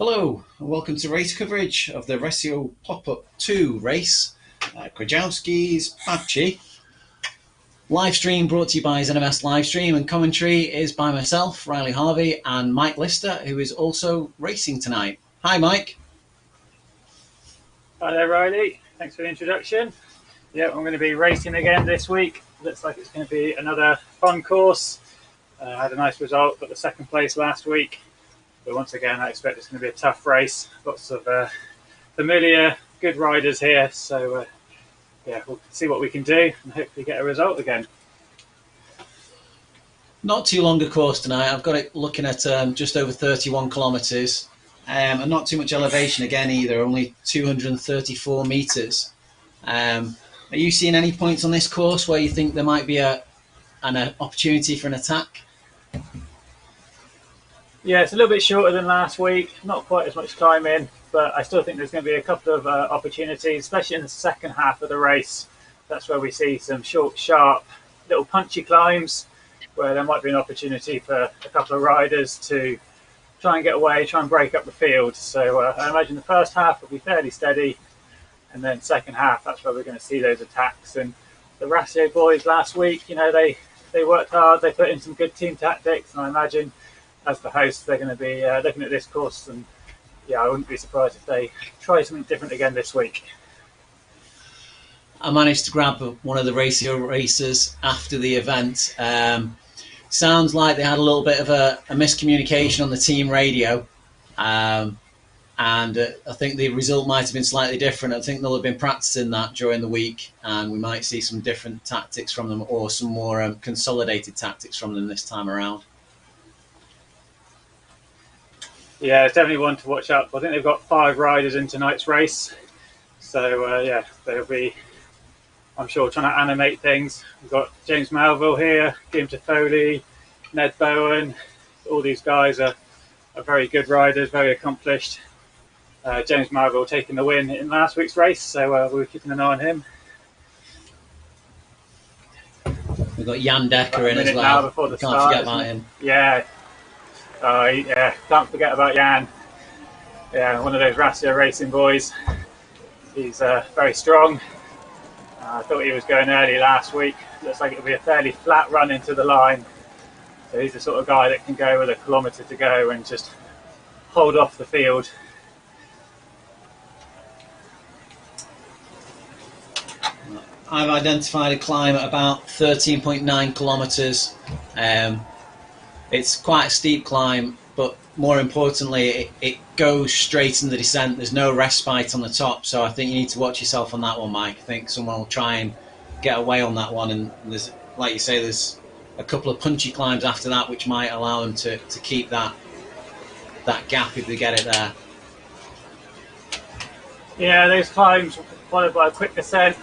Hello and welcome to race coverage of the Rasio Popup 2 race. Krajewski's Babci. Live stream brought to you by ZMS Livestream, and commentary is by myself, Riley Harvey, and Mike Lister, who is also racing tonight. Hi Mike. Hi there Riley, thanks for the introduction. Yeah, I'm going to be racing again this week. Looks like it's going to be another fun course. I had a nice result, got the second place last week. But once again, I expect it's going to be a tough race. Lots of familiar, good riders here. So, yeah, we'll see what we can do and hopefully get a result again. Not too long a course tonight. I've got it looking at just over 31 kilometres. And not too much elevation again either, only 234 metres. Are you seeing any points on this course where you think there might be an opportunity for an attack? Yeah, it's a little bit shorter than last week, not quite as much climbing, but I still think there's going to be a couple of opportunities, especially in the second half of the race. That's where we see some short, sharp, little punchy climbs where there might be an opportunity for a couple of riders to try and get away, try and break up the field. So I imagine the first half will be fairly steady, and then second half, that's where we're going to see those attacks. And the Rasio boys last week, you know, they worked hard, they put in some good team tactics, and I imagine as the hosts, they're going to be looking at this course, and yeah, I wouldn't be surprised if they try something different again this week. I managed to grab one of the Rasio racers after the event. Sounds like they had a little bit of a miscommunication on the team radio, and I think the result might have been slightly different. I think they'll have been practicing that during the week, and we might see some different tactics from them, or some more consolidated tactics from them this time around. Yeah, it's definitely one to watch out for. I think they've got 5 riders in tonight's race. So, yeah, they'll be, I'm sure, trying to animate things. We've got James Melville here, Jim Foley, Ned Bowen. All these guys are very good riders, very accomplished. James Melville taking the win in last week's race, so we're keeping an eye on him. We've got Jan Decker in as well. Can't forget about him. Yeah. Yeah, can't forget about Jan. Yeah, one of those Rasio racing boys. He's very strong. I thought he was going early last week. Looks like it'll be a fairly flat run into the line. So he's the sort of guy that can go with a kilometre to go and just hold off the field. I've identified a climb at about 13.9 kilometres. It's quite a steep climb, but more importantly, it goes straight in the descent. There's no respite on the top, so I think you need to watch yourself on that one, Mike. I think someone will try and get away on that one, and there's, like you say, there's a couple of punchy climbs after that which might allow them to keep that gap if they get it there. Yeah, those climbs followed by a quick descent,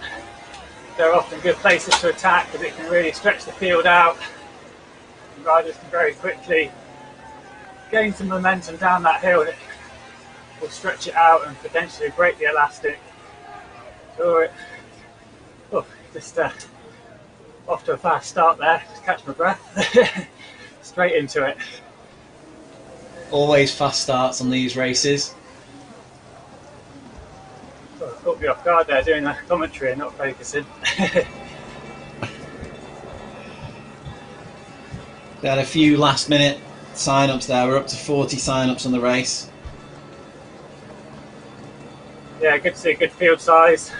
they're often good places to attack because it can really stretch the field out. Riders can very quickly gain some momentum down that hill. It will stretch it out and potentially break the elastic. So just off to a fast start there. Just catch my breath. Straight into it. Always fast starts on these races. Oh, caught me off guard there doing the commentary and not focusing. They had a few last minute sign-ups there. We're up to 40 sign-ups on the race. Yeah, good to see a good field size.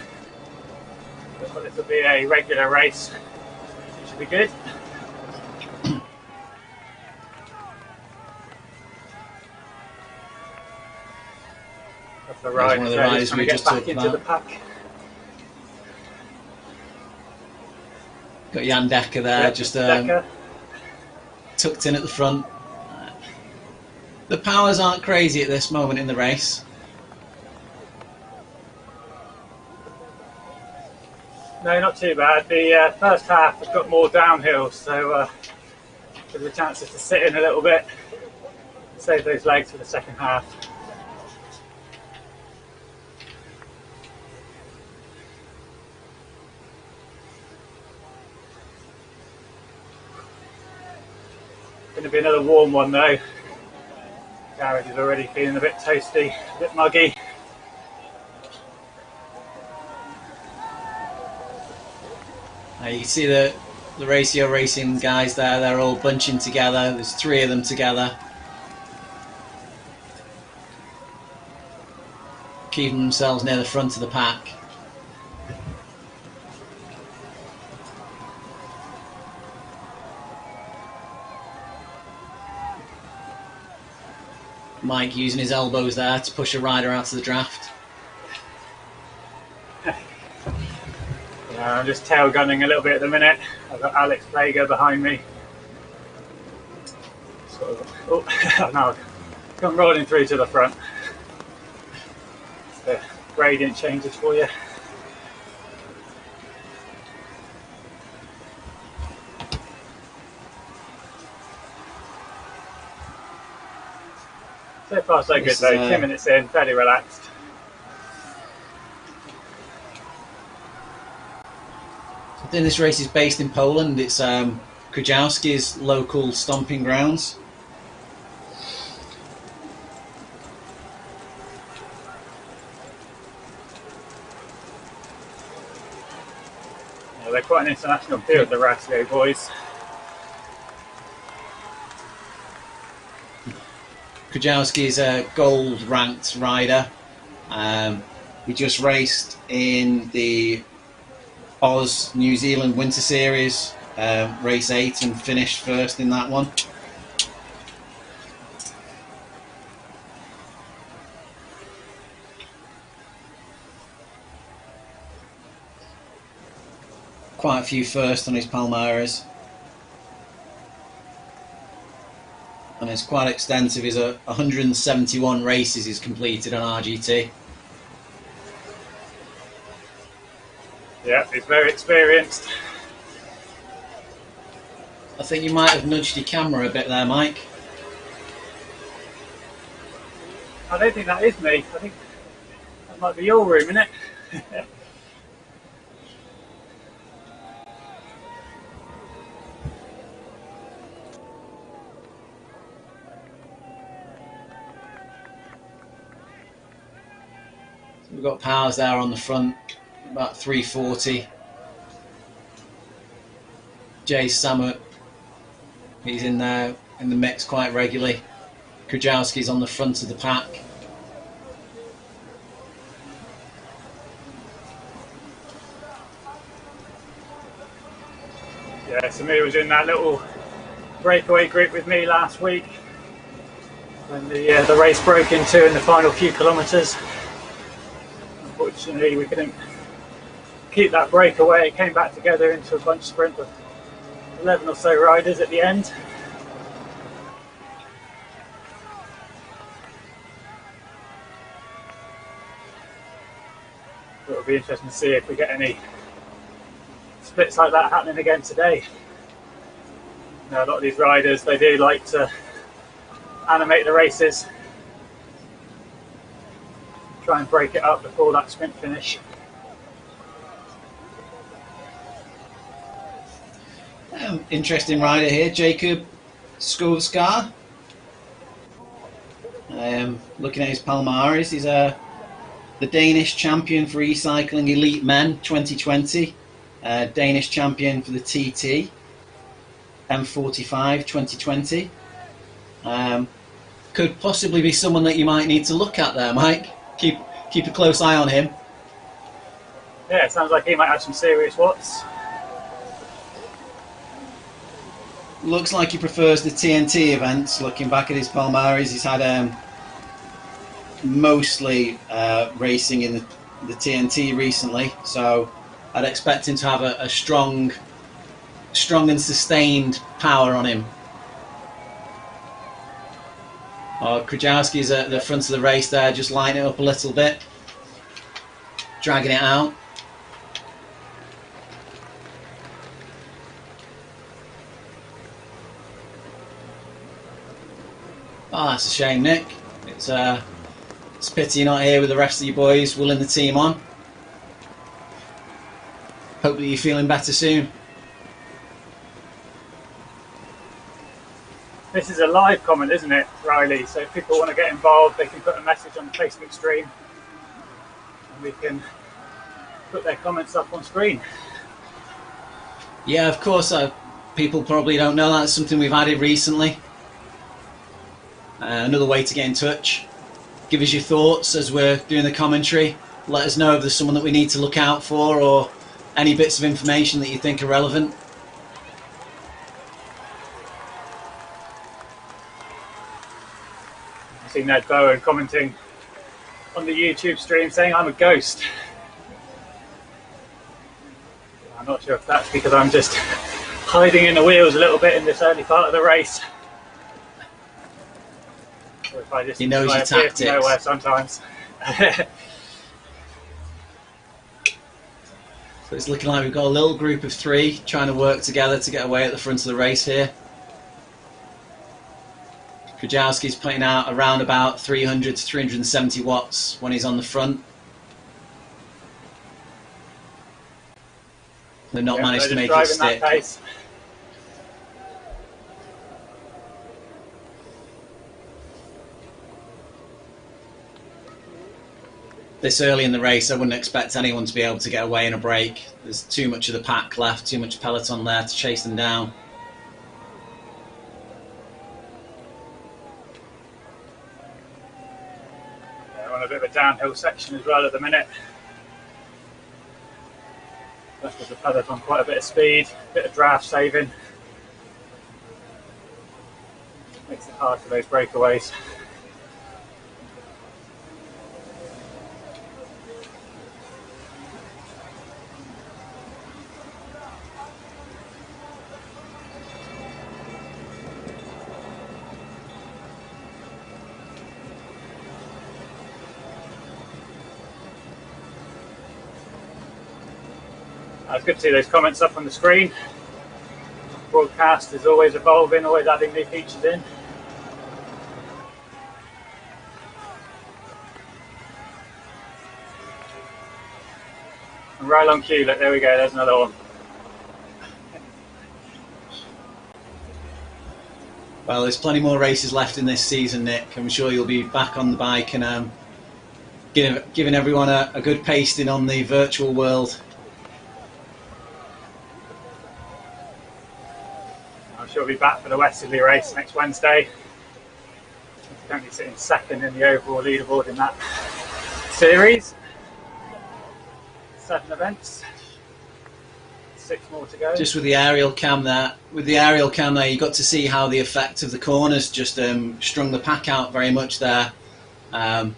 Looks like this will be a regular race. It should be good. That's the ride. One of the riders we just talked into about. The pack. Got Jan Decker there, just Decker. tucked in at the front. The powers aren't crazy at this moment in the race. No, not too bad. The first half has got more downhill, so there's a chance to sit in a little bit, save those legs for the second half. Going to be another warm one though. Garage is already feeling a bit toasty, a bit muggy. You can see the Rasio Racing guys there, they're all bunching together. There's 3 of them together. Keeping themselves near the front of the pack. Mike using his elbows there to push a rider out of the draft. Yeah, I'm just tail gunning a little bit at the minute. I've got Alex Plager behind me. Oh, no, I've gone rolling through to the front. The gradient changes for you. So far so good though, 2 minutes in, fairly relaxed. I think this race is based in Poland. It's Krajewski's local stomping grounds. Yeah, they're quite an international field, the Rasio boys. Krajewski is a gold ranked rider. He just raced in the Oz New Zealand Winter Series, race 8, and finished first in that one. Quite a few firsts on his Palmares. And it's quite extensive. He's 171 races he's completed on RGT. Yeah, he's very experienced. I think you might have nudged your camera a bit there, Mike. I don't think that is me. I think that might be your room, innit? We've got Powers there on the front, about 340. Jay Samet, he's in there in the mix quite regularly. Krajewski's on the front of the pack. Yeah, Samir was in that little breakaway group with me last week when the race broke into in the final few kilometres. Unfortunately, we couldn't keep that breakaway. It came back together into a bunch sprint of 11 or so riders at the end. But it'll be interesting to see if we get any splits like that happening again today. You know, a lot of these riders, they do like to animate the races, try and break it up before that sprint finish. Interesting rider here, Jacob Skovskar. Looking at his Palmares, he's the Danish champion for e-cycling elite men 2020, Danish champion for the TT M45 2020. Could possibly be someone that you might need to look at there, Mike. Keep a close eye on him. Yeah, it sounds like he might have some serious watts. Looks like he prefers the TNT events. Looking back at his Palmares, he's had mostly racing in the TNT recently, so I'd expect him to have a strong and sustained power on him. Krajewski's at the front of the race there, just lighting it up a little bit, dragging it out. Oh, that's a shame, Nick. It's a pity you're not here with the rest of you boys, willing the team on. Hope that you're feeling better soon. This is a live comment, isn't it, Riley? So if people want to get involved, they can put a message on the Facebook stream and we can put their comments up on screen. Yeah, of course. People probably don't know that's something we've added recently. Another way to get in touch. Give us your thoughts as we're doing the commentary. Let us know if there's someone that we need to look out for or any bits of information that you think are relevant. I see Ned Bowen commenting on the YouTube stream saying I'm a ghost. I'm not sure if that's because I'm just hiding in the wheels a little bit in this early part of the race. Or if I just he knows your tactics. Nowhere sometimes. So it's looking like we've got a little group of 3 trying to work together to get away at the front of the race here. Krajewski's putting out around about 300 to 370 watts when he's on the front. They've not managed to make it stick. This early in the race, I wouldn't expect anyone to be able to get away in a break. There's too much of the pack left, too much peloton there to chase them down. Yeah, we're on a bit of a downhill section as well at the minute. Left with the peloton quite a bit of speed, a bit of draft saving. Makes it hard for those breakaways. It's good to see those comments up on the screen. Broadcast is always evolving, always adding new features in. And right on cue, look, there we go, there's another one. Well, there's plenty more races left in this season, Nick. I'm sure you'll be back on the bike and giving everyone a good pasting on the virtual world. She'll be back for the Westerly race next Wednesday. She's currently sitting second in the overall leaderboard in that series. 7 events, 6 more to go. Just with the aerial cam there, you got to see how the effect of the corners just strung the pack out very much there. A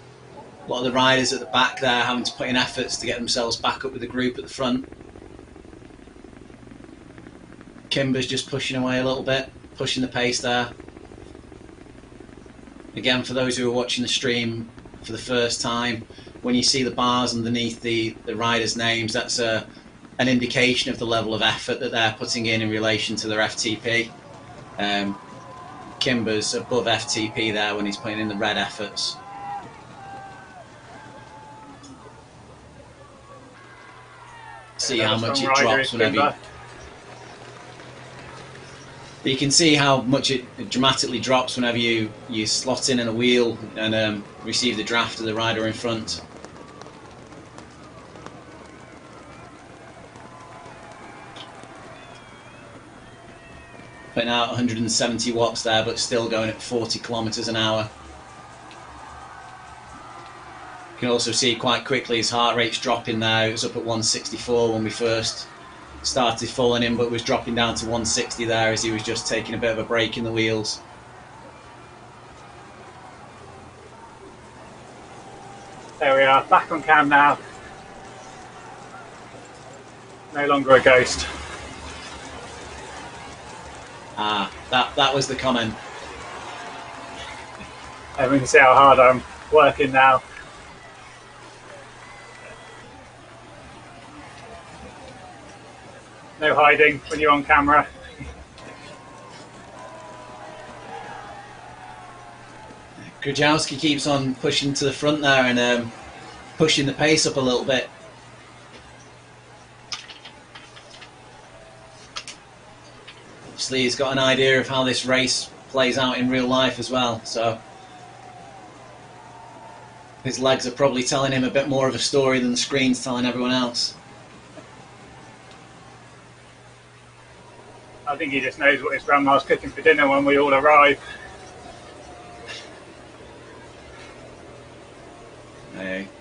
lot of the riders at the back there having to put in efforts to get themselves back up with the group at the front. Kimber's just pushing away a little bit, pushing the pace there. Again, for those who are watching the stream for the first time, when you see the bars underneath the riders' names, that's an indication of the level of effort that they're putting in relation to their FTP. Kimber's above FTP there when he's putting in the red efforts. See how much it drops whenever you can see how much it dramatically drops whenever you slot in a wheel and receive the draft of the rider in front. Putting out 170 watts there, but still going at 40 kilometers an hour. You can also see quite quickly his heart rate's dropping now. It was up at 164 when we first started falling in, but was dropping down to 160 there as he was just taking a bit of a break in the wheels. There we are, back on cam now. No longer a ghost. Ah, that was the comment. And we can see how hard I'm working now. No hiding when you're on camera. Krajewski keeps on pushing to the front there and pushing the pace up a little bit. Obviously he's got an idea of how this race plays out in real life as well. So his legs are probably telling him a bit more of a story than the screen's telling everyone else. I think he just knows what his grandma's cooking for dinner when we all arrive.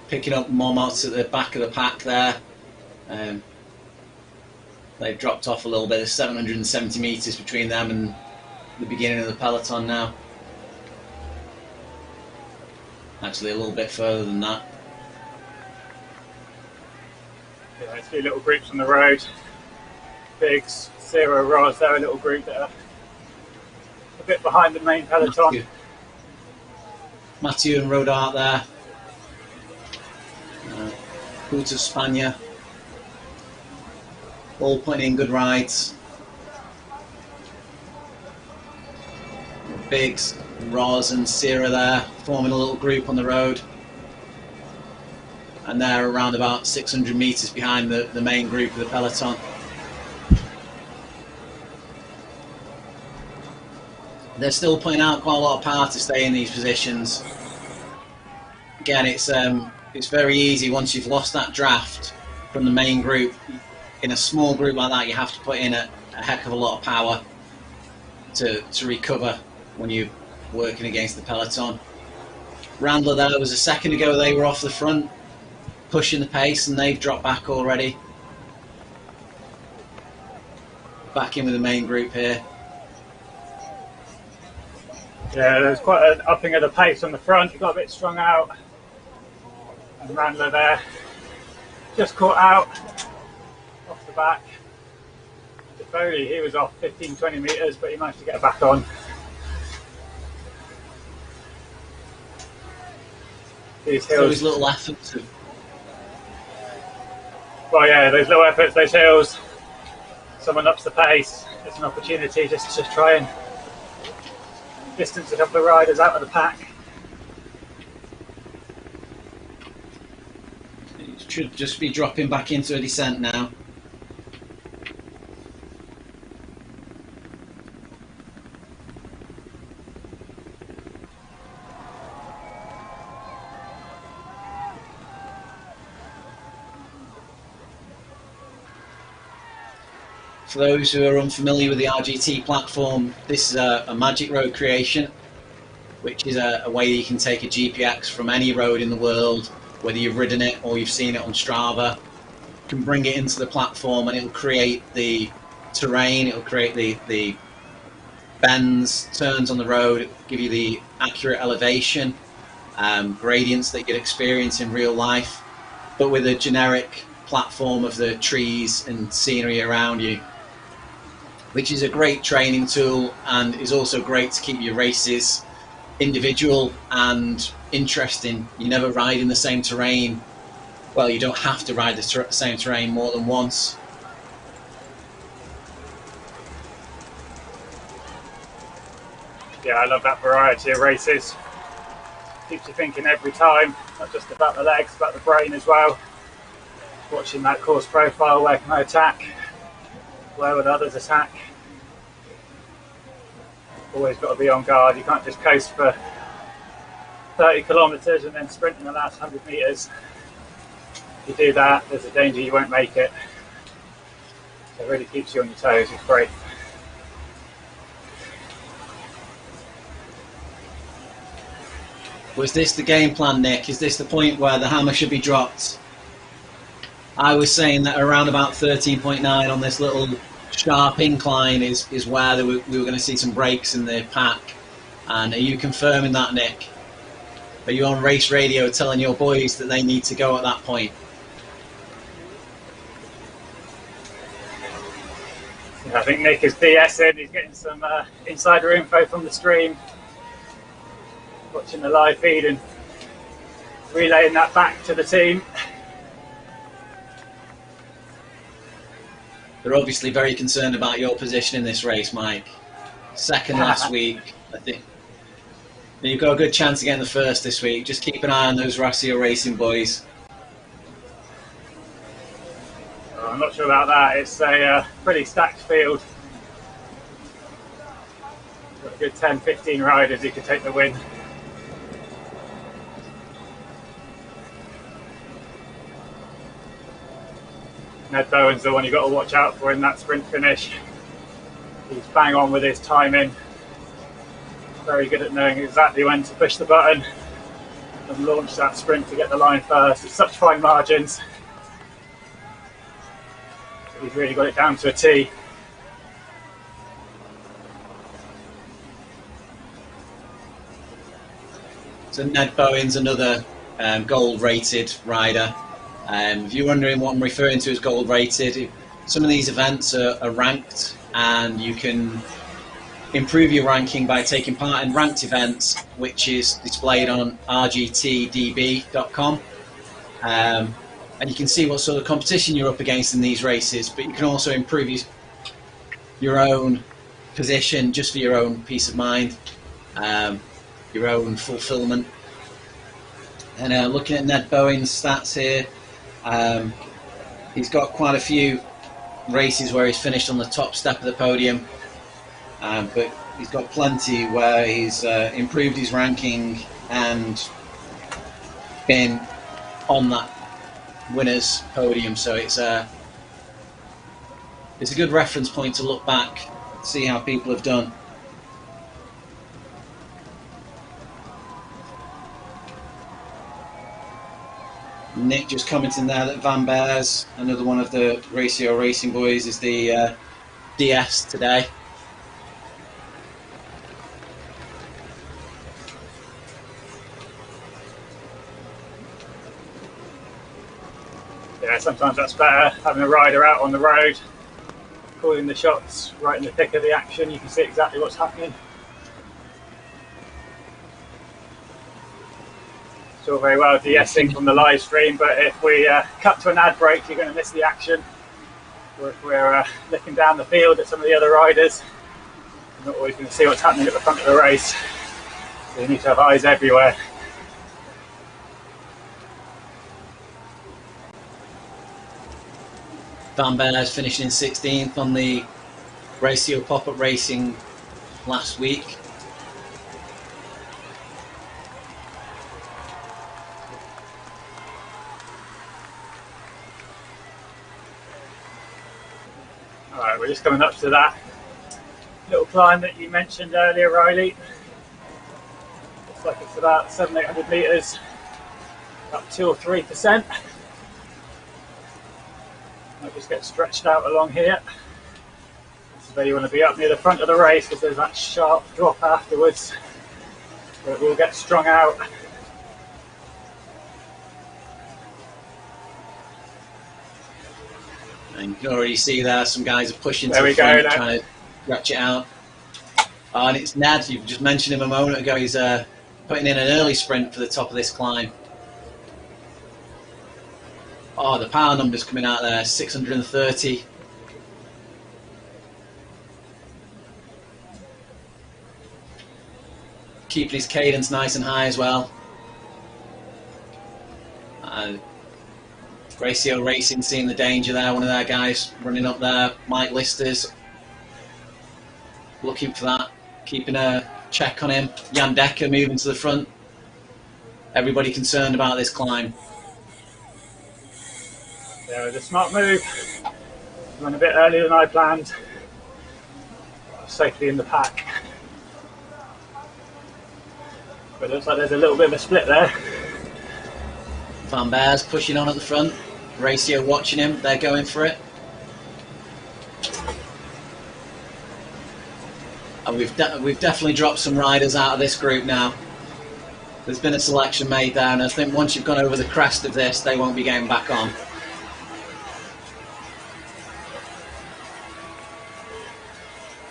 Picking up Momots at the back of the pack there. They've dropped off a little bit. There's 770 metres between them and the beginning of the peloton now. Actually a little bit further than that. Yeah, there's a few little groups on the road. Biggs, Zero, Roz, they're a little group that are a bit behind the main peloton. Matthew and Rodart there. Puta Spania. All putting in good rides. Biggs, Roz and Sierra there, forming a little group on the road. And they're around about 600 metres behind the main group of the peloton. They're still putting out quite a lot of power to stay in these positions. Again, it's very easy once you've lost that draft from the main group. In a small group like that, you have to put in a heck of a lot of power to recover when you're working against the peloton. Randler there was a second ago, they were off the front, pushing the pace, and they've dropped back already. Back in with the main group here. Yeah, there's quite an upping of the pace on the front. He got a bit strung out. And Randler there, just caught out off the back. Foley, he was off 15-20 metres, but he managed to get back on. These hills. Those little efforts. Well, yeah, those little efforts, those hills. Someone ups the pace. It's an opportunity just to try and distance a couple of riders out of the pack. It should just be dropping back into a descent now. For those who are unfamiliar with the RGT platform, this is a Magic Road creation, which is a way you can take a GPX from any road in the world, whether you've ridden it or you've seen it on Strava. You can bring it into the platform and it'll create the terrain, it'll create the bends, turns on the road, it'll give you the accurate elevation, gradients that you'd experience in real life, but with a generic platform of the trees and scenery around you, which is a great training tool and is also great to keep your races individual and interesting. You never ride in the same terrain. Well, you don't have to ride the same terrain more than once. Yeah, I love that variety of races. Keeps you thinking every time, not just about the legs, but the brain as well. Watching that course profile, where can I attack? Where would others attack? Always got to be on guard. You can't just coast for 30 kilometres and then sprint in the last 100 metres. If you do that, there's a danger you won't make it. So it really keeps you on your toes. It's great. Was this the game plan, Nick? Is this the point where the hammer should be dropped? I was saying that around about 13.9 on this little sharp incline is where we were going to see some breaks in the pack. And are you confirming that, Nick? Are you on race radio telling your boys that they need to go at that point? I think Nick is BSing. He's getting some insider info from the stream, watching the live feed and relaying that back to the team. They're obviously very concerned about your position in this race, Mike. Second last week, I think. You've got a good chance of getting the first this week. Just keep an eye on those Rasio racing boys. I'm not sure about that. It's a pretty stacked field. Got to good 10-15 riders who could take the win. Ned Bowen's the one you've got to watch out for in that sprint finish. He's bang on with his timing. Very good at knowing exactly when to push the button and launch that sprint to get the line first. It's such fine margins. He's really got it down to a T. So Ned Bowen's another gold-rated rider. If you're wondering what I'm referring to as gold-rated, some of these events are ranked, and you can improve your ranking by taking part in ranked events, which is displayed on rgtdb.com. And you can see what sort of competition you're up against in these races, but you can also improve your own position just for your own peace of mind, your own fulfillment. And looking at Ned Bowen's stats here, he's got quite a few races where he's finished on the top step of the podium, but he's got plenty where he's improved his ranking and been on that winner's podium. So it's a good reference point to look back, see how people have done. Nick just commenting there that Van Beers, another one of the Rasio Racing boys, is the DS today. Yeah, sometimes that's better, having a rider out on the road, calling the shots right in the thick of the action. You can see exactly what's happening. It's all very well de-essing from the live stream, but if we cut to an ad break, you're going to miss the action. Or if we're looking down the field at some of the other riders, you're not always going to see what's happening at the front of the race. So you need to have eyes everywhere. Van Beers finishing in 16th on the Rasio Popup Racing last week. Alright, we're just coming up to that little climb that you mentioned earlier, Riley. Looks like it's about 700-800 metres, about 2 or 3%. Might just get stretched out along here. This is where you want to be, up near the front of the race, because there's that sharp drop afterwards where it will get strung out. And you can already see there some guys are pushing to There the we go, front, now. trying to ratchet out. Oh, and it's Ned, you just mentioned him a moment ago, he's putting in an early sprint for the top of this climb. Oh, the power numbers coming out there, 630. Keeping his cadence nice and high as well. Rasio Racing seeing the danger there, one of their guys running up there, Mike Lister's looking for that, keeping a check on him. Jan Decker moving to the front. Everybody concerned about this climb. Yeah, it was a smart move. Went a bit earlier than I planned. Safely in the pack. But it looks like there's a little bit of a split there. Van Beers pushing on at the front. Rasio watching him, they're going for it. And we've definitely dropped some riders out of this group now. There's been a selection made there, and I think once you've gone over the crest of this, they won't be getting back on.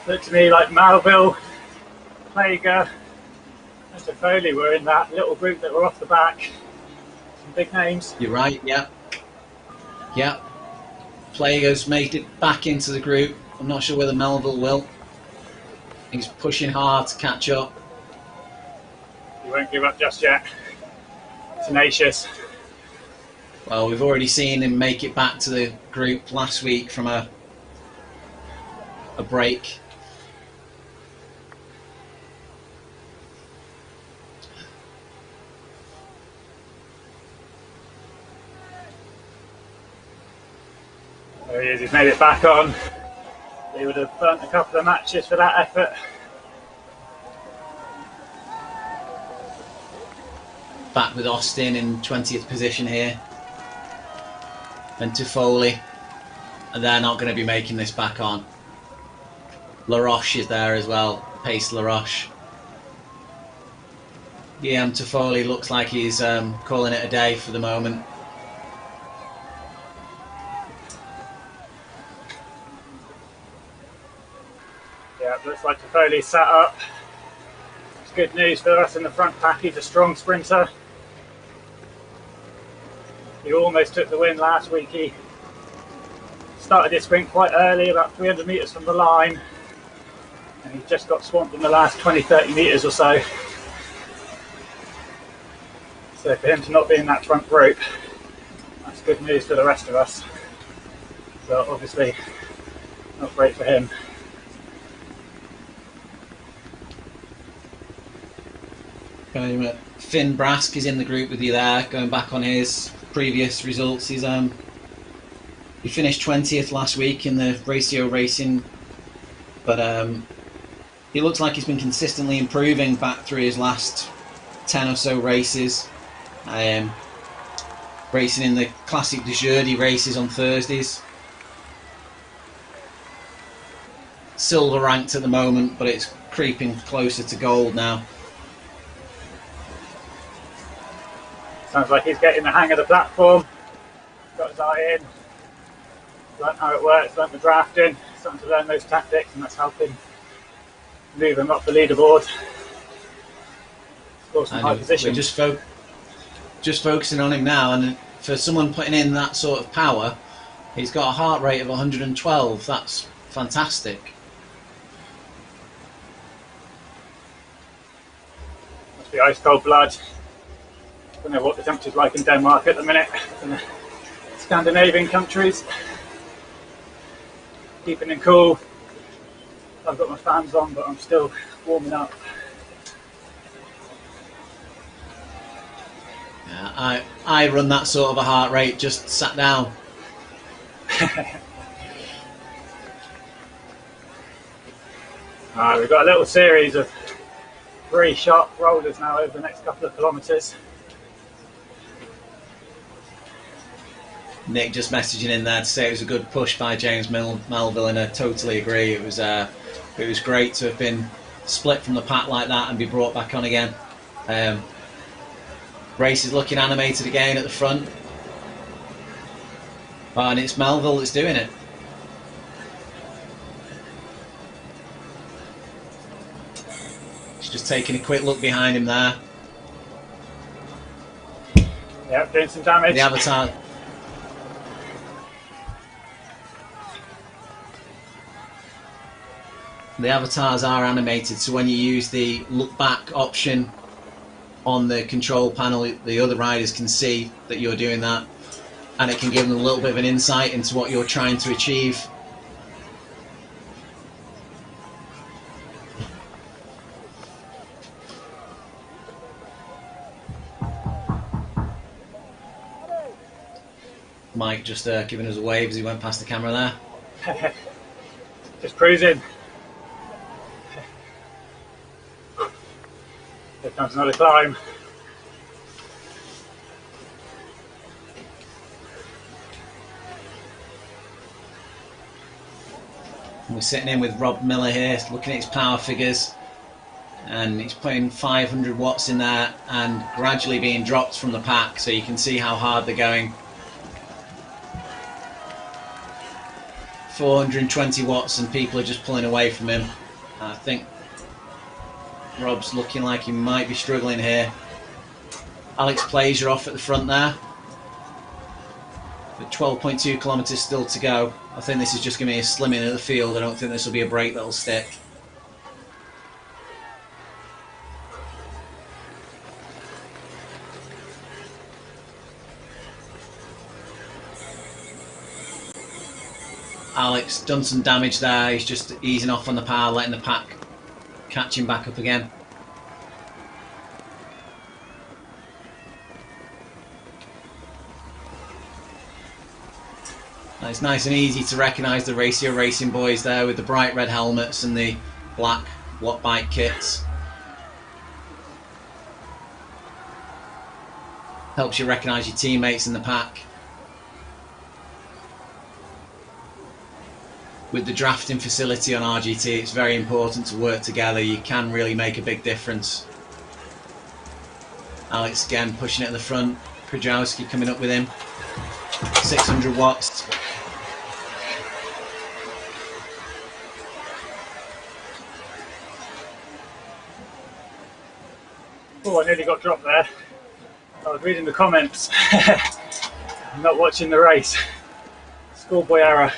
Looked to me like Malville, Plager, and Foley were in that little group that were off the back. Some big names. You're right, yeah. Yeah. Plager's made it back into the group. I'm not sure whether Melville will. He's pushing hard to catch up. He won't give up just yet. Tenacious. Well, we've already seen him make it back to the group last week from a break. There he is, he's made it back on. He would have burnt a couple of matches for that effort. Back with Austin in 20th position here. And Toffoli. And they're not going to be making this back on. LaRoche is there as well. Pace LaRoche. Guillaume Toffoli looks like he's calling it a day for the moment. Yeah, looks like Toffoli's sat up. It's good news for us in the front pack. He's a strong sprinter. He almost took the win last week. He started his sprint quite early, about 300 metres from the line. And he just got swamped in the last 20-30 metres or so. So for him to not be in that front group, that's good news for the rest of us. So obviously not great for him. Finn Brask is in the group with you there, going back on his previous results. He finished 20th last week in the Rasio racing, but he looks like he's been consistently improving back through his last 10 or so races. Racing in the classic de Jeudi races on Thursdays. Silver ranked at the moment, but it's creeping closer to gold now. Sounds like he's getting the hang of the platform. Got his eye in. Learned how it works, learned the drafting, starting to learn those tactics, and that's helping move him up the leaderboard. Score some high position. We're just focusing on him now, and for someone putting in that sort of power, he's got a heart rate of 112. That's fantastic. Must be ice cold blood. I don't know what the temperature's like in Denmark at the minute, in the Scandinavian countries. Keeping it cool. I've got my fans on, but I'm still warming up. Yeah, I run that sort of a heart rate, just sat down. We've got a little series of 3 sharp rollers now over the next couple of kilometres. Nick just messaging in there to say it was a good push by James Melville, and I totally agree. It was great to have been split from the pack like that and be brought back on again. Race is looking animated again at the front. Oh, and it's Melville that's doing it. He's just taking a quick look behind him there. Yep, doing some damage. The avatars are animated, so when you use the look back option on the control panel, the other riders can see that you're doing that, and it can give them a little bit of an insight into what you're trying to achieve. Mike just giving us a wave as he went past the camera there. Just cruising. Here comes another climb. We're sitting in with Rob Miller here, looking at his power figures, and he's putting 500 watts in there and gradually being dropped from the pack, so you can see how hard they're going. 420 watts and people are just pulling away from him. I think Rob's looking like he might be struggling here. Alex Plays off at the front there. But 12.2 kilometres still to go. I think this is just going to be a slimming of the field. I don't think this will be a break that'll stick. Alex done some damage there. He's just easing off on the power, letting the pack catch him back up again. And it's nice and easy to recognise the Rasio Racing boys there with the bright red helmets and the black Watt Bike kits. Helps you recognise your teammates in the pack. With the drafting facility on RGT, it's very important to work together. You can really make a big difference. Alex again pushing it at the front. Krajewski coming up with him. 600 watts. Oh, I nearly got dropped there. I was reading the comments. I'm not watching the race. Schoolboy error.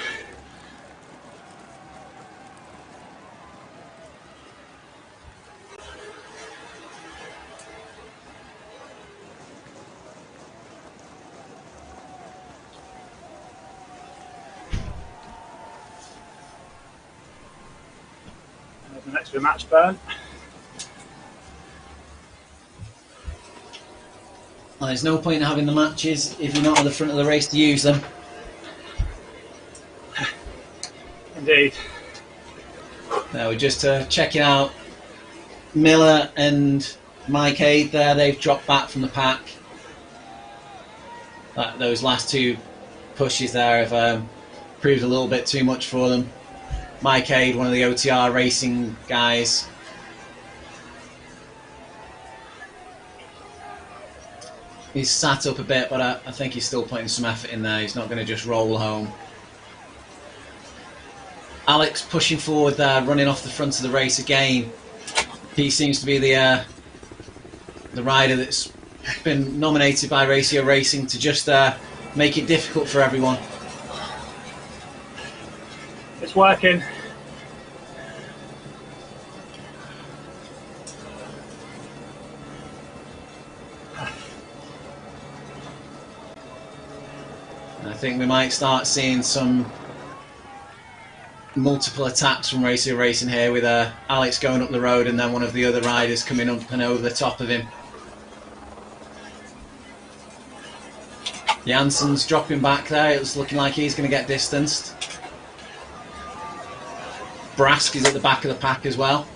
There's an extra match burn. Well, there's no point in having the matches if you're not at the front of the race to use them. Indeed. Now we're just checking out Miller and Mike Aid there. They've dropped back from the pack. Those last two pushes there have proved a little bit too much for them. Mike Aid, one of the OTR racing guys. He's sat up a bit, but I think he's still putting some effort in there. He's not going to just roll home. Alex pushing forward there, running off the front of the race again. He seems to be the rider that's been nominated by Rasio Racing to just make it difficult for everyone. It's working. I think we might start seeing some multiple attacks from Rasio Racing here with Alex going up the road and then one of the other riders coming up and over the top of him. Jansen's dropping back there. It's looking like he's going to get distanced. Brask is at the back of the pack as well.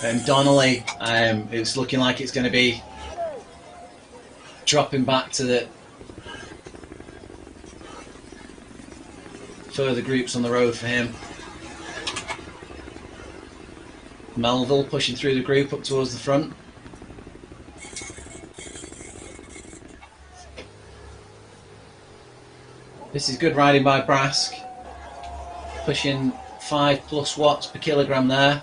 And Donnelly, it's looking like it's going to be dropping back to the further groups on the road for him. Melville pushing through the group up towards the front. This is good riding by Brask. Pushing 5+ watts per kilogram there.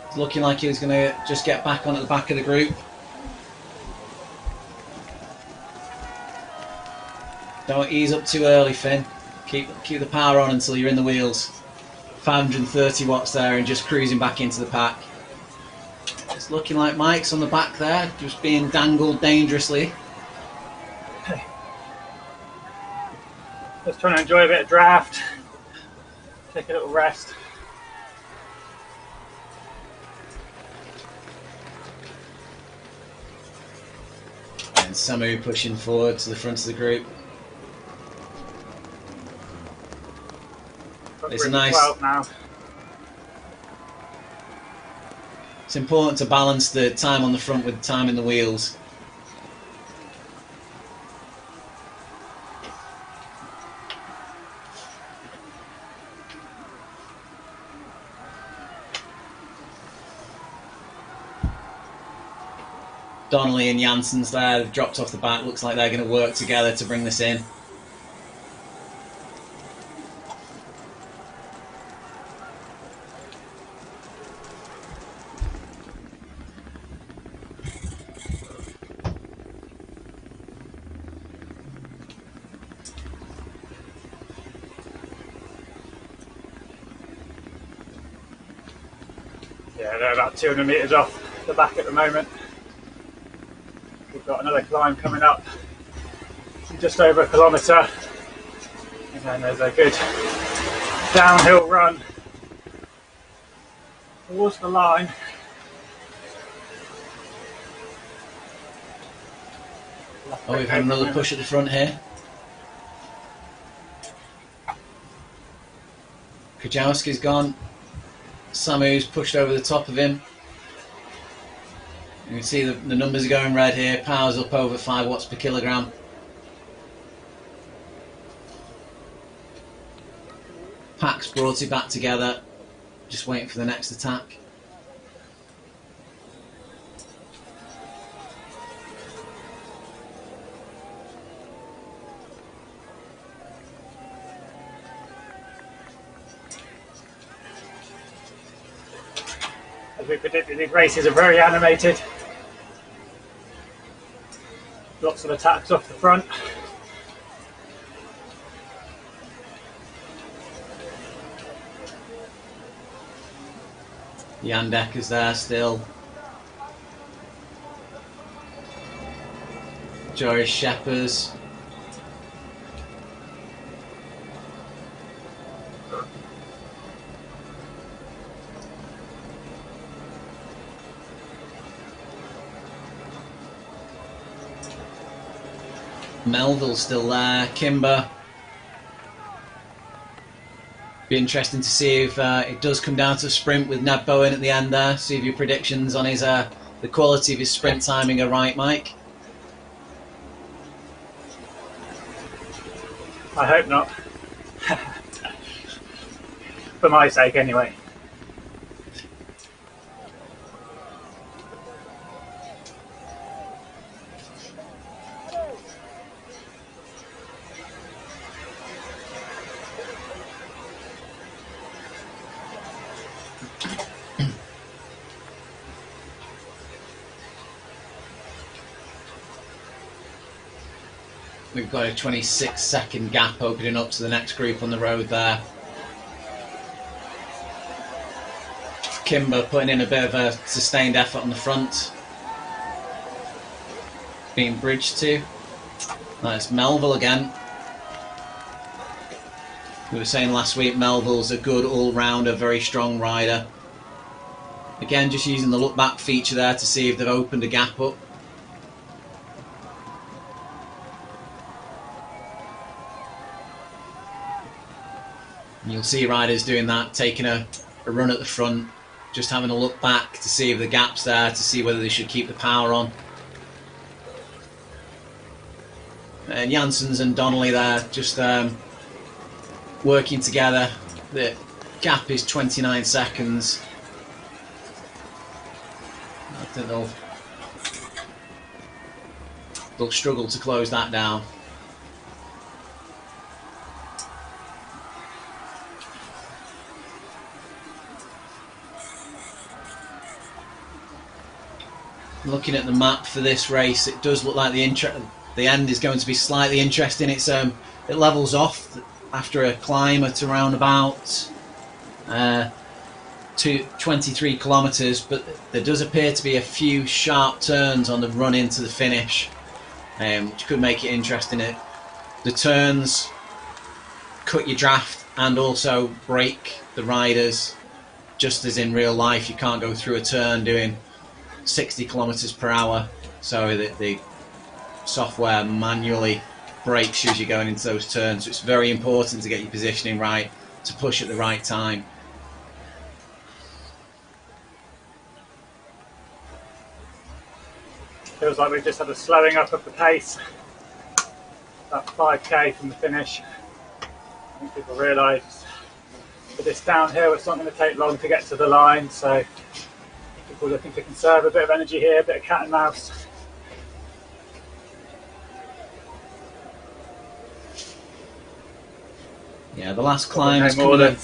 It's looking like he's going to just get back onto the back of the group. Don't ease up too early, Finn. Keep the power on until you're in the wheels. 530 watts there and just cruising back into the pack. It's looking like Mike's on the back there, just being dangled dangerously. Just trying to enjoy a bit of draft. Take a little rest. And Samu pushing forward to the front of the group. It's a nice. 12 now. It's important to balance the time on the front with the time in the wheels. Donnelly and Jansen's there, they've dropped off the back. Looks like they're going to work together to bring this in. Yeah, they're about 200 metres off the back at the moment. We've got another climb coming up, just over a kilometre, and then there's a good downhill run towards the line. Oh, we've had another push at the front here. Krajewski's gone. Samu's pushed over the top of him. You can see the numbers are going red here. Power's up over 5 watts per kilogram. Pack's brought it back together. Just waiting for the next attack. As we predicted, these races are very animated. Lots of attacks off the front. Yandek is there still. Joris Sheppers. Melville's still there. Kimber. Be interesting to see if it does come down to a sprint with Ned Bowen at the end there. See if your predictions on his the quality of his sprint timing are right, Mike. I hope not. For my sake, anyway. We've got a 26-second gap opening up to the next group on the road there. Kimber putting in a bit of a sustained effort on the front. Being bridged to. That's Melville again. We were saying last week Melville's a good all-rounder, very strong rider. Again, just using the look-back feature there to see if they've opened a gap up. You'll see riders doing that, taking a run at the front, just having a look back to see if the gap's there, to see whether they should keep the power on. And Janssens and Donnelly there, just working together. The gap is 29 seconds. I think they'll struggle to close that down. Looking at the map for this race, it does look like the end is going to be slightly interesting. It levels off after a climb at around about 23 kilometres, but there does appear to be a few sharp turns on the run into the finish, which could make it interesting. The turns cut your draft and also break the riders, just as in real life you can't go through a turn doing 60 kilometers per hour, so the software manually brakes you as you're going into those turns. So it's very important to get your positioning right, to push at the right time. Feels like we've just had a slowing up of the pace. About 5k from the finish. I think people realise for this downhill it's not going to take long to get to the line, so people looking to conserve a bit of energy here, a bit of cat and mouse. Yeah, the last climb is more than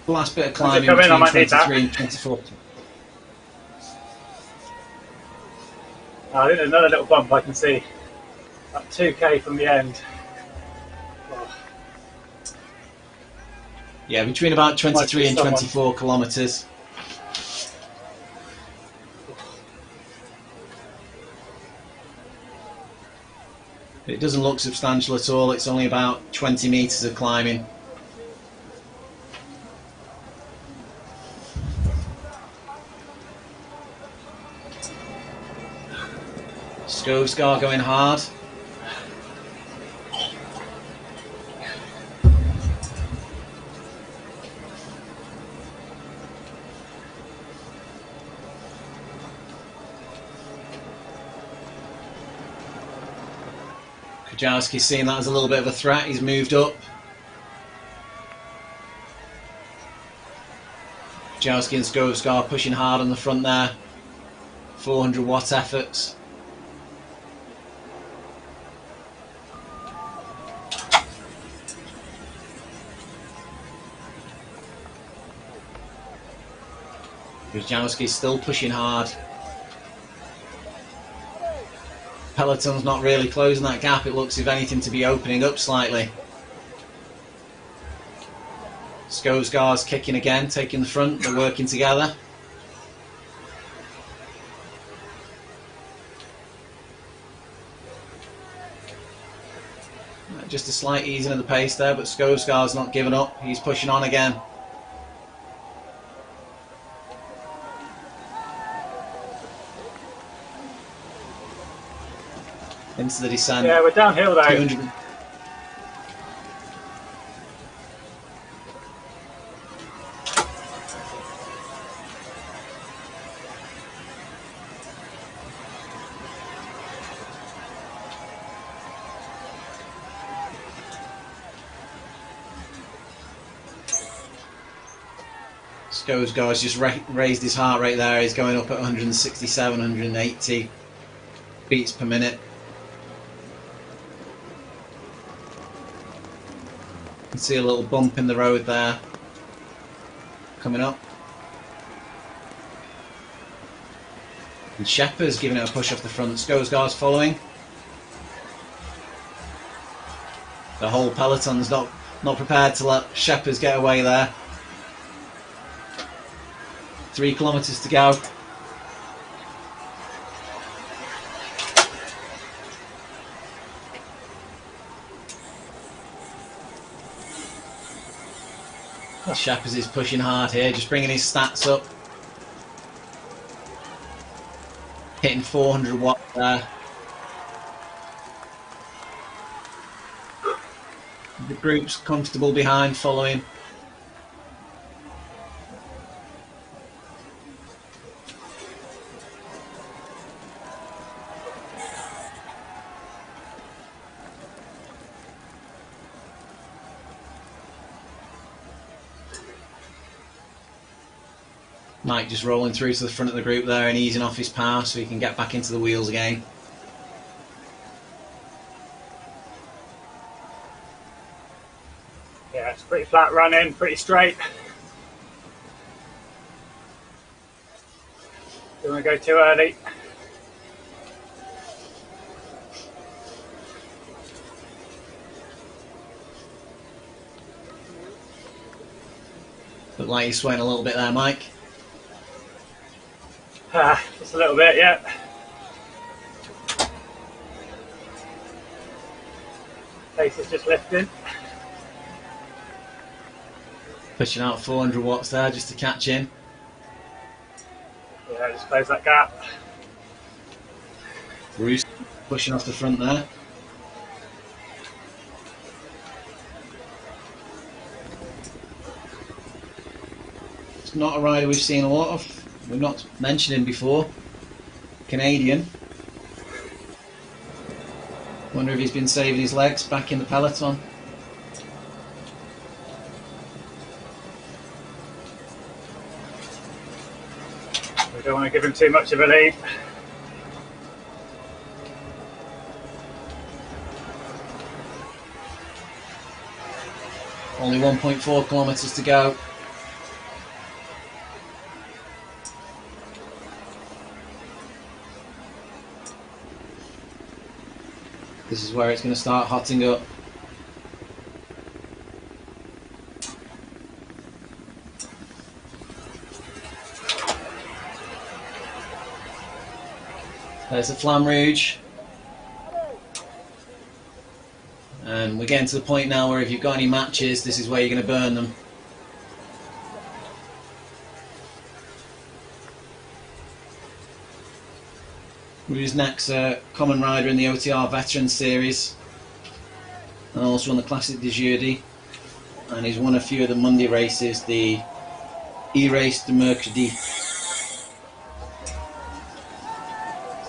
the last bit of climbing between between 23 and 24. I think there's another little bump I can see. About 2k from the end. Yeah, between about 23 and 24 kilometres. It doesn't look substantial at all. It's only about 20 metres of climbing. Skovskar going hard. Krajewski's seeing that as a little bit of a threat. He's moved up. Krajewski and Skovskar pushing hard on the front there. 400 watt efforts. Krajewski's still pushing hard. Peloton's not really closing that gap. It looks, if anything, to be opening up slightly. Skovskar's kicking again, taking the front. They're working together. Just a slight easing of the pace there, but Skovskar's not giving up. He's pushing on again. Into the descent. Yeah, we're downhill though. 200. Skovskar's just raised his heart rate there. He's going up at 167, 180 beats per minute. You can see a little bump in the road there coming up. And Shepard's giving it a push off the front. Skovskar's following. The whole peloton's not prepared to let Shepard's get away there. 3 kilometres to go. Shepard is pushing hard here, just bringing his stats up. Hitting 400 watts there. The group's comfortable behind, following. Mike just rolling through to the front of the group there and easing off his power so he can get back into the wheels again. Yeah, it's pretty flat running, pretty straight. Don't want to go too early. Look like you're swaying a little bit there, Mike. Just a little bit, yeah. Pace is just lifting. Pushing out 400 watts there just to catch in. Yeah, just close that gap. Bruce pushing off the front there. It's not a rider we've seen a lot of. We've not mentioned him before. Canadian. Wonder if he's been saving his legs back in the peloton. We don't want to give him too much of a lead. Only 1.4 kilometres to go. This is where it's going to start hotting up. There's the Flamme Rouge. And we're getting to the point now where if you've got any matches, this is where you're going to burn them. Who's next? Common rider in the OTR Veteran Series, and also won the Classic de Jeudi, and he's won a few of the Monday races, the E-Race de Mercredi.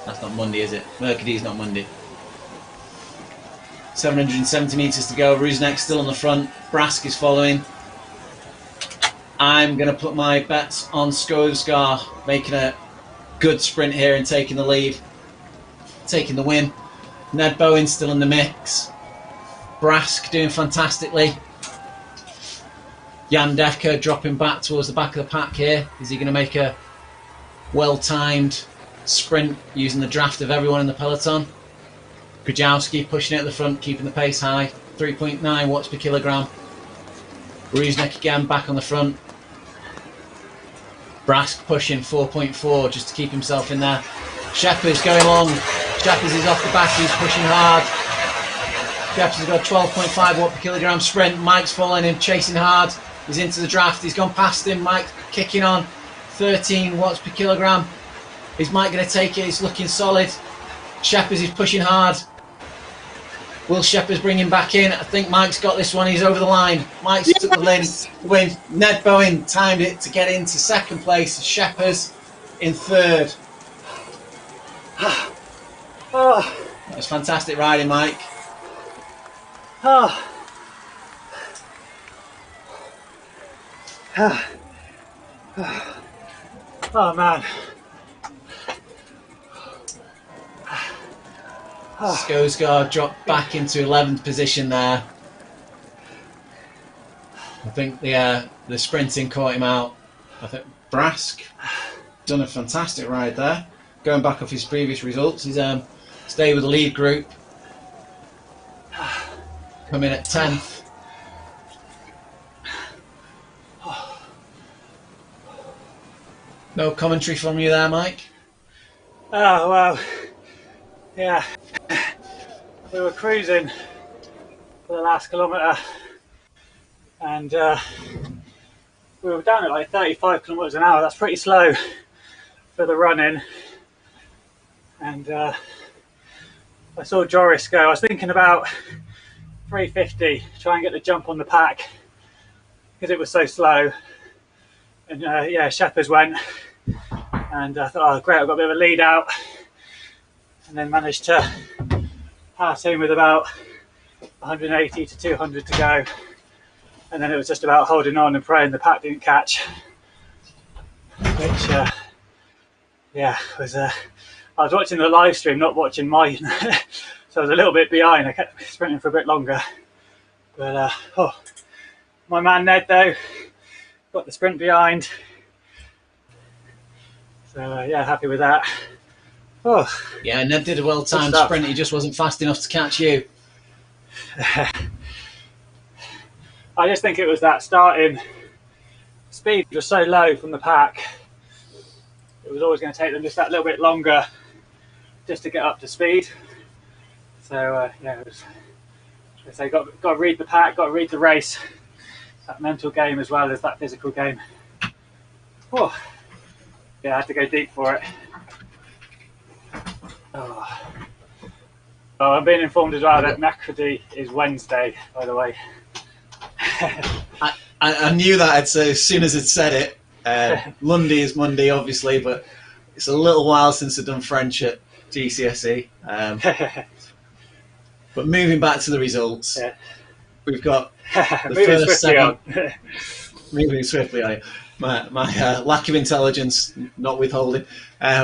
That's not Monday, is it? Mercredi is not Monday. 770 metres to go. Rusnak still on the front. Brask is following. I'm going to put my bets on Skovskar making a good sprint here and taking the lead, taking the win. Ned Bowen still in the mix. Brask doing fantastically. Jan Decker dropping back towards the back of the pack here. Is he going to make a well-timed sprint using the draft of everyone in the peloton? Krajewski pushing it at the front, keeping the pace high. 3.9 watts per kilogram. Rusnak again back on the front. Brask pushing 4.4 just to keep himself in there. Shepherd's going long. Shepherd's is off the back, he's pushing hard. Shepherd's has got a 12.5 watt per kilogram sprint. Mike's following him, chasing hard. He's into the draft, he's gone past him. Mike kicking on, 13 watts per kilogram. Is Mike going to take it? He's looking solid. Shepherd's is pushing hard. Will Shepherd's bring him back in? I think Mike's got this one. He's over the line. Mike's took the win. Ned Bowen timed it to get into second place. Shepherd's in third. That was fantastic riding, Mike. Oh man. Skovskar dropped back into 11th position there. I think the sprinting caught him out. I think Brask done a fantastic ride there. Going back off his previous results, he's stayed with the lead group. Come in at 10th. No commentary from you there, Mike? Oh well, yeah. We were cruising for the last kilometre, and we were down at like 35 kilometres an hour. That's pretty slow for the running. And I saw Joris go. I was thinking about 350, try and get the jump on the pack because it was so slow. And yeah, Shepherd's went, and I thought, oh great, I've got a bit of a lead out, and then managed to pass him with about 180 to 200 to go, and then it was just about holding on and praying the pack didn't catch, which yeah, was I was watching the live stream, not watching mine, so I was a little bit behind. I kept sprinting for a bit longer, but oh, my man Ned though got the sprint behind, so yeah, happy with that. Oh yeah, Ned did a well-timed sprint. He just wasn't fast enough to catch you. I just think it was that starting speed was so low from the pack. It was always going to take them just that little bit longer just to get up to speed. So yeah, it was, as I say, got to read the pack, got to read the race. That mental game as well as that physical game. Oh yeah, I had to go deep for it. Oh, I'm being informed as well that Mercredi is Wednesday, by the way. I knew that as soon as it said it. Monday is Monday, obviously, but it's a little while since I've done French at GCSE. But moving back to the results, yeah. We've got the first seven. Moving swiftly on. My lack of intelligence not withholding.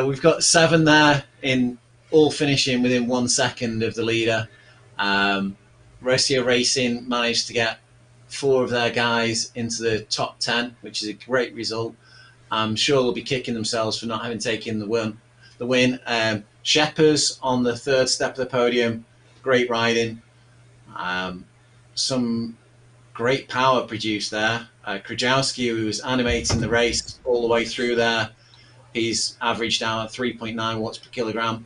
We've got 7 there in all finishing within 1 second of the leader. Rasio Racing managed to get 4 of their guys into the top 10, which is a great result. I'm sure they'll be kicking themselves for not having taken the win. Shepherd's on the 3rd step of the podium. Great riding. Some great power produced there. Krajewski, who was animating the race all the way through there, he's averaged out at 3.9 watts per kilogram.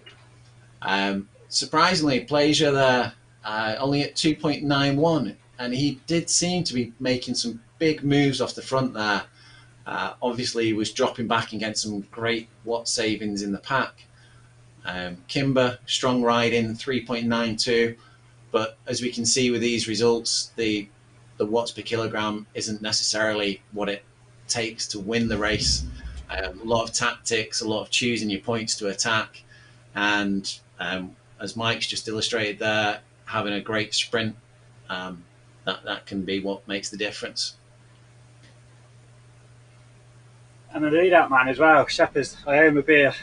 Surprisingly, Pleasure there only at 2.91, and he did seem to be making some big moves off the front there. Obviously, he was dropping back and getting some great watt savings in the pack. Kimber, strong riding, 3.92. But as we can see with these results, the watts per kilogram isn't necessarily what it takes to win the race. A lot of tactics, a lot of choosing your points to attack, and as Mike's just illustrated there, having a great sprint, that can be what makes the difference. And the lead-out man as well, Shepherd's I owe him a beer.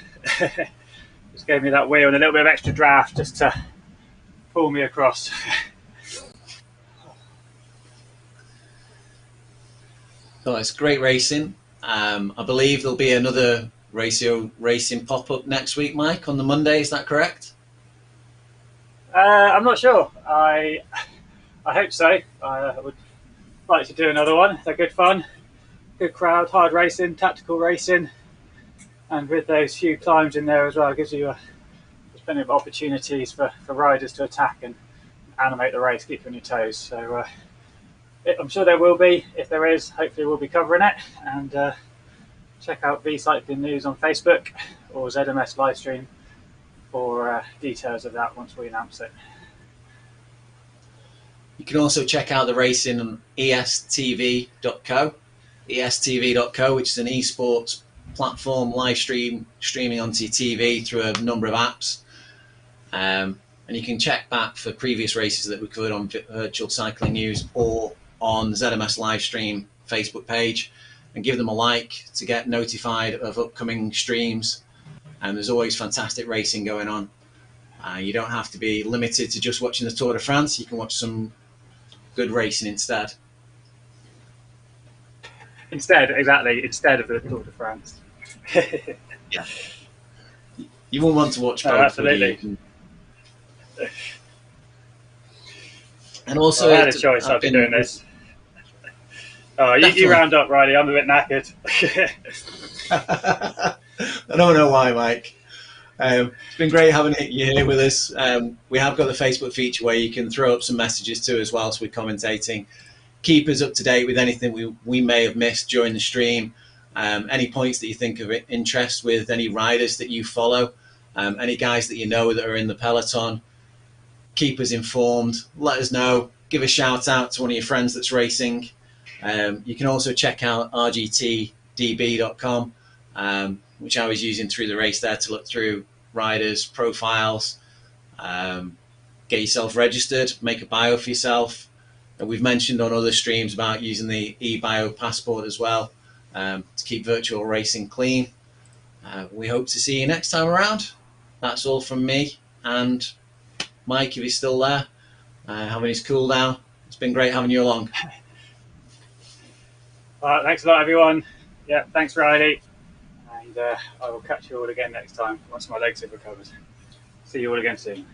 Just gave me that wheel and a little bit of extra draft just to pull me across. So it's great racing. I believe there'll be another Rasio racing pop-up next week, Mike, on the Monday. Is that correct? I'm not sure. I hope so. I would like to do another one. They're good fun, good crowd, hard racing, tactical racing, and with those few climbs in there as well, it gives you plenty of opportunities for riders to attack and animate the race, keep you on your toes. So I'm sure there will be. If there is, hopefully we'll be covering it. And check out V Cycling News on Facebook or ZMS Livestream for details of that once we announce it. You can also check out the racing on estv.co, which is an esports platform streaming onto your TV through a number of apps. And you can check back for previous races that we covered on Virtual Cycling News or on the ZMS Livestream Facebook page, and give them a like to get notified of upcoming streams. And there's always fantastic racing going on. You don't have to be limited to just watching the Tour de France. You can watch some good racing instead. Instead of the Tour de France. Yeah. You won't want to watch both. Absolutely. And also, I had a choice. I've been doing this. Oh, you round up, Riley. I'm a bit knackered. I don't know why, Mike. It's been great having you here with us. We have got the Facebook feature where you can throw up some messages to us whilst we're commentating. Keep us up to date with anything we may have missed during the stream. Any points that you think of interest with any riders that you follow, any guys that you know that are in the peloton. Keep us informed. Let us know. Give a shout out to one of your friends that's racing. You can also check out rgtdb.com, which I was using through the race there to look through riders' profiles, get yourself registered, make a bio for yourself. And we've mentioned on other streams about using the eBio passport as well to keep virtual racing clean. We hope to see you next time around. That's all from me and Mike, if he's still there, having his cool down. It's been great having you along. All right, thanks a lot, everyone. Yeah, thanks, Riley. And I will catch you all again next time once my legs have recovered. See you all again soon.